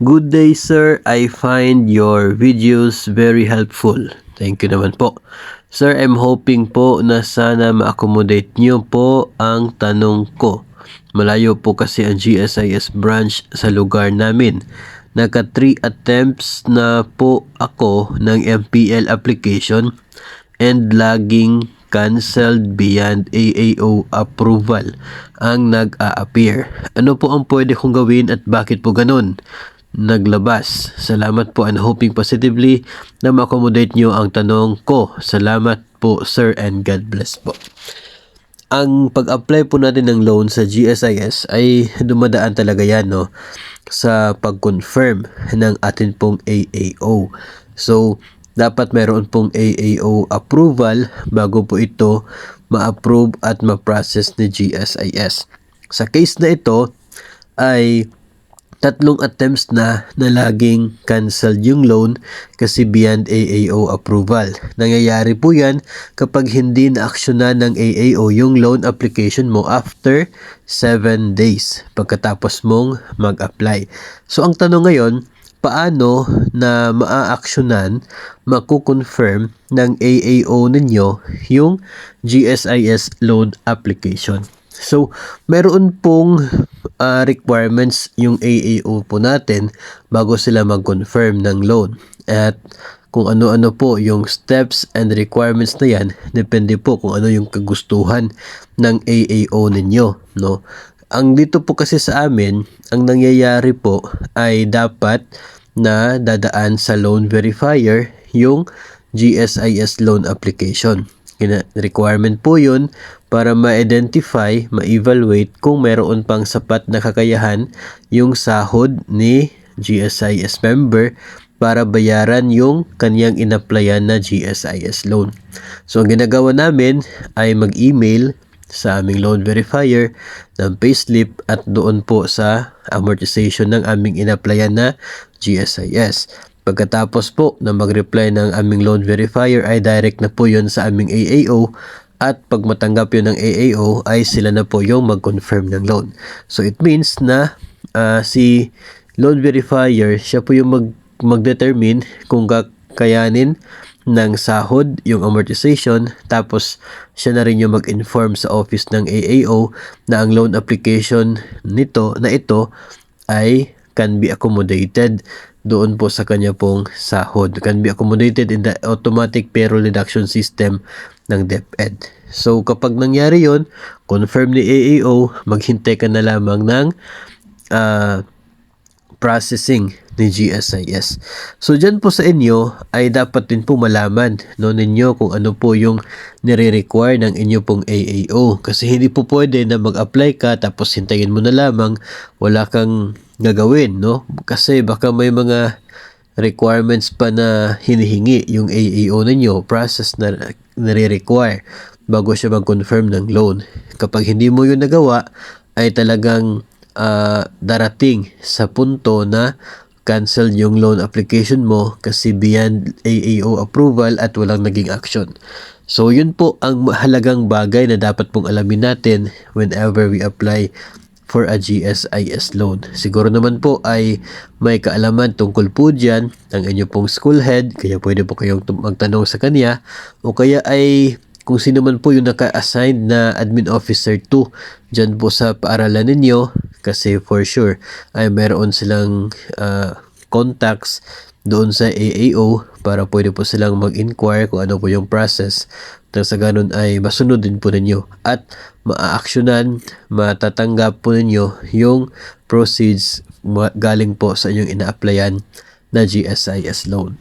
Good day sir, I find your videos very helpful. Thank you naman po. Sir, I'm hoping po na sana ma-accommodate nyo po ang tanong ko. Malayo po kasi ang GSIS branch sa lugar namin. Naka 3 attempts na po ako ng MPL application and laging cancelled beyond AAO approval ang nag-a-appear. Ano po ang pwede kong gawin at bakit po ganun naglabas? Salamat po and hoping positively na ma-accommodate nyo ang tanong ko. Salamat po sir and God bless po. Ang pag-apply po natin ng loan sa GSIS ay dumadaan talaga yan sa pag-confirm ng atin pong AAO. So, dapat meron pong AAO approval bago po ito ma-approve at ma-process ni GSIS. Sa case na ito ay 3 attempts na laging canceled yung loan kasi beyond AAO approval. Nangyayari po yan kapag hindi na-aksyonan ng AAO yung loan application mo after 7 days pagkatapos mong mag-apply. So ang tanong ngayon, paano na maa-aksyonan, makukonfirm ng AAO ninyo yung GSIS loan application? So, meron pong requirements yung AAO po natin bago sila mag-confirm ng loan. At kung ano-ano po yung steps and requirements na yan, depende po kung ano yung kagustuhan ng AAO ninyo, no? Ang dito po kasi sa amin, ang nangyayari po ay dapat na dadaan sa loan verifier yung GSIS loan application. Requirement po yun para ma-identify, ma-evaluate kung meron pang sapat na kakayahan yung sahod ni GSIS member para bayaran yung kanyang inapplyan na GSIS loan. So, ang ginagawa namin ay mag-email sa aming loan verifier ng payslip at doon po sa amortization ng aming inapplyan na GSIS. Pagkatapos po na mag-reply ng aming loan verifier ay direct na po yun sa aming AAO at pag matanggap yun ng AAO ay sila na po yung mag-confirm ng loan. So it means na si loan verifier, siya po yung mag-determine kung kakayanin ng sahod yung amortization, tapos siya na rin yung mag-inform sa office ng AAO na ang loan application ito ay can be accommodated doon po sa kanya pong sahod. Can be accommodated in the automatic payroll deduction system ng DepEd. So kapag nangyari yon, confirm ni AAO, maghintay ka na lamang ng processing ni GSIS. So dyan po sa inyo ay dapat din po malaman ninyo kung ano po yung nire-require ng inyo pong AAO. Kasi hindi po pwede na mag-apply ka tapos hintayin mo na lamang, wala kang gagawin, no? Kasi baka may mga requirements pa na hinihingi yung AAO ninyo, process na nire-require bago siya mag-confirm ng loan. Kapag hindi mo yun nagawa, ay talagang darating sa punto na cancel yung loan application mo kasi beyond AAO approval at walang naging action. So yun po ang mahalagang bagay na dapat pong alamin natin whenever we apply for a GSIS loan. Siguro naman po ay may kaalaman tungkol po dyan ang inyo pong school head, kaya pwede po kayong magtanong sa kanya, o kaya ay kung sino man po yung naka-assign na admin officer 2 dyan po sa paaralan ninyo, kasi for sure ay meron silang contacts doon sa AAO para pwede po silang mag-inquire kung ano po yung process nang sa ganun ay masunod din po ninyo at ma-actionan, matatanggap po ninyo yung proceeds galing po sa inyong ina-applyan na GSIS loan.